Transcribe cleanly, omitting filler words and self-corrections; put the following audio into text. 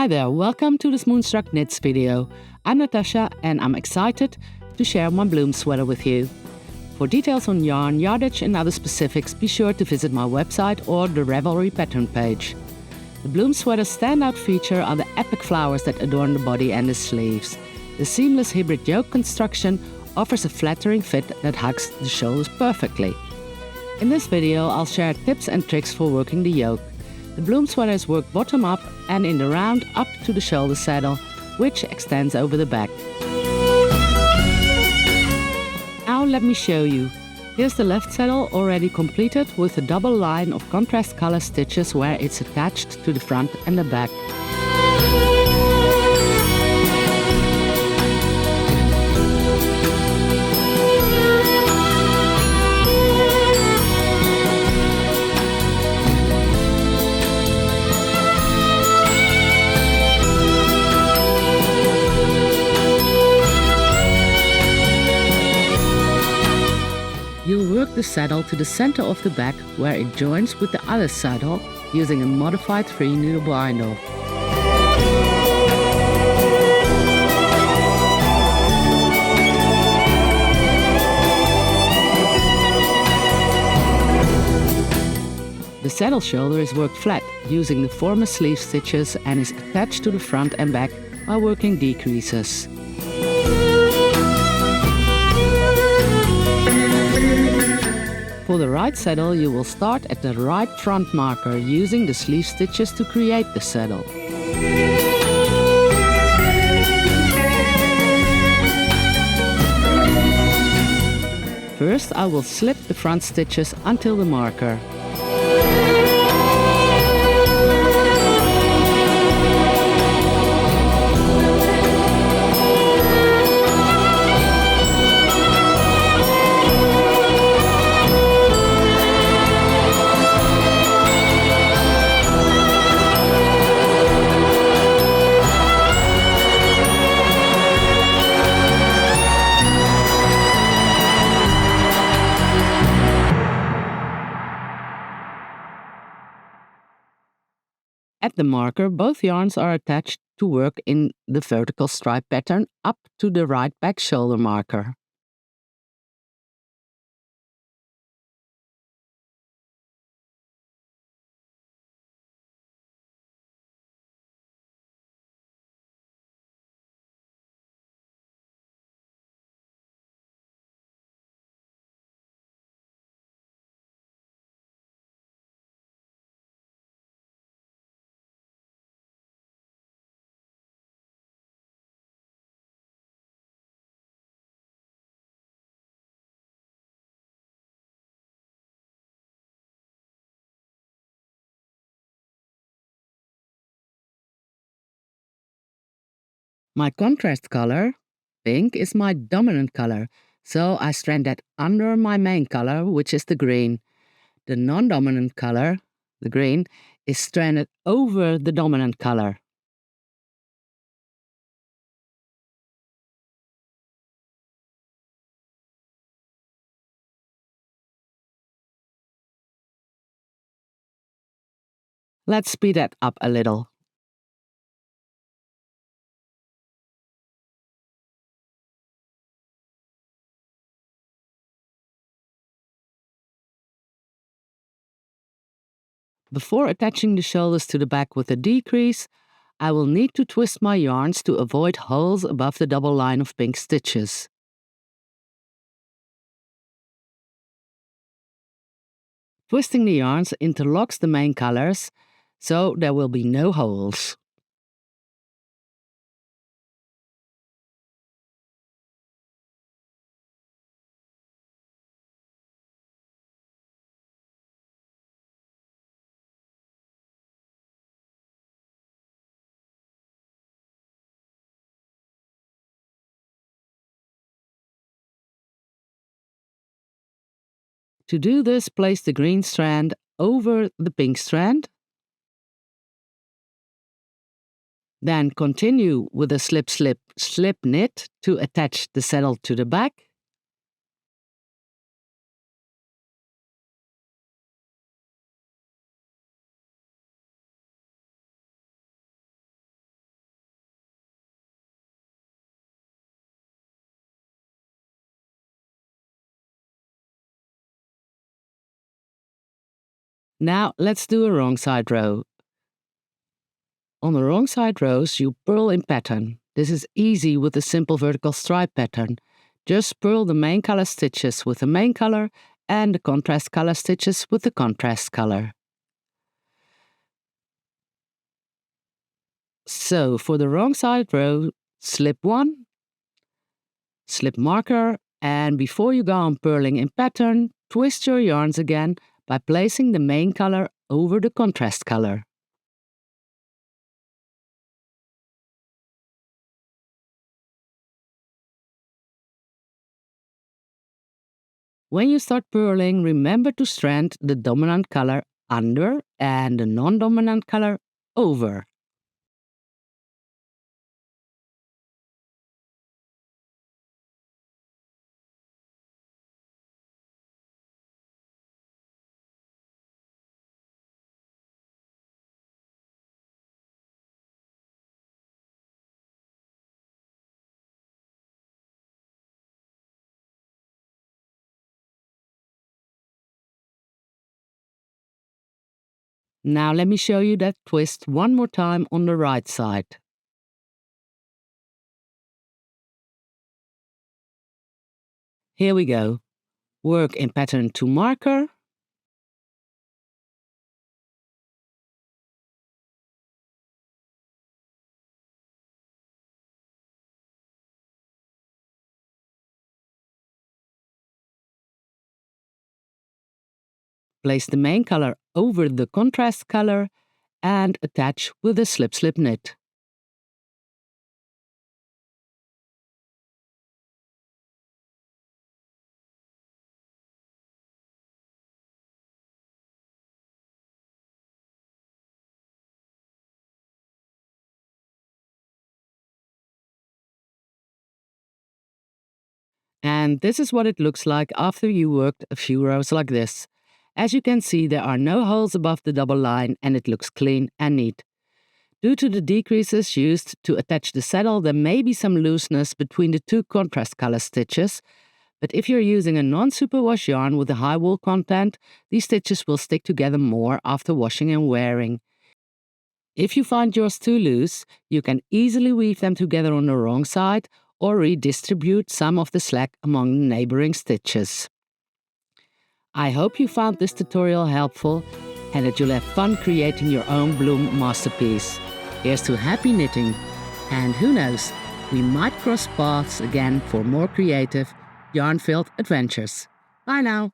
Hi there, welcome to this Moonstruck Knits video. I'm Natasha and I'm excited to share my Bloem sweater with you. For details on yarn, yardage and other specifics, be sure to visit my website or the Ravelry pattern page. The Bloem sweater's standout feature are the epic flowers that adorn the body and the sleeves. The seamless hybrid yoke construction offers a flattering fit that hugs the shoulders perfectly. In this video, I'll share tips and tricks for working the yoke. The Bloem sweater is worked bottom up and in the round up to the shoulder saddle, which extends over the back. Now let me show you. Here's the left saddle already completed with a double line of contrast color stitches where it's attached to the front and the back. You'll work the saddle to the center of the back where it joins with the other saddle using a modified 3-needle bind-off. The saddle shoulder is worked flat using the former sleeve stitches and is attached to the front and back by working decreases. For the right saddle, you will start at the right front marker using the sleeve stitches to create the saddle. First, I will slip the front stitches until the marker. At the marker, both yarns are attached to work in the vertical stripe pattern up to the right back shoulder marker. My contrast color, pink, is my dominant color, so I strand that under my main color, which is the green. The non-dominant color, the green, is stranded over the dominant color. Let's speed that up a little. Before attaching the shoulders to the back with a decrease, I will need to twist my yarns to avoid holes above the double line of pink stitches. Twisting the yarns interlocks the main colors, so there will be no holes. To do this, place the green strand over the pink strand. Then continue with a slip, slip, slip knit to attach the saddle to the back. Now let's do a wrong side row. On the wrong side rows, you purl in pattern. This is easy with the simple vertical stripe pattern. Just purl the main color stitches with the main color and the contrast color stitches with the contrast color. So for the wrong side row, slip 1, slip marker, and before you go on purling in pattern, twist your yarns again by placing the main color over the contrast color. When you start purling, remember to strand the dominant color under and the non-dominant color over. Now let me show you that twist one more time on the right side. Here we go. Work in pattern to marker. Place the main color over the contrast color and attach with a slip-slip knit. And this is what it looks like after you worked a few rows like this. As you can see, there are no holes above the double line and it looks clean and neat. Due to the decreases used to attach the saddle, there may be some looseness between the two contrast color stitches, but if you're using a non-superwash yarn with a high wool content, these stitches will stick together more after washing and wearing. If you find yours too loose, you can easily weave them together on the wrong side or redistribute some of the slack among the neighboring stitches. I hope you found this tutorial helpful and that you'll have fun creating your own Bloem masterpiece. Here's to happy knitting, and who knows, we might cross paths again for more creative, yarn-filled adventures. Bye now!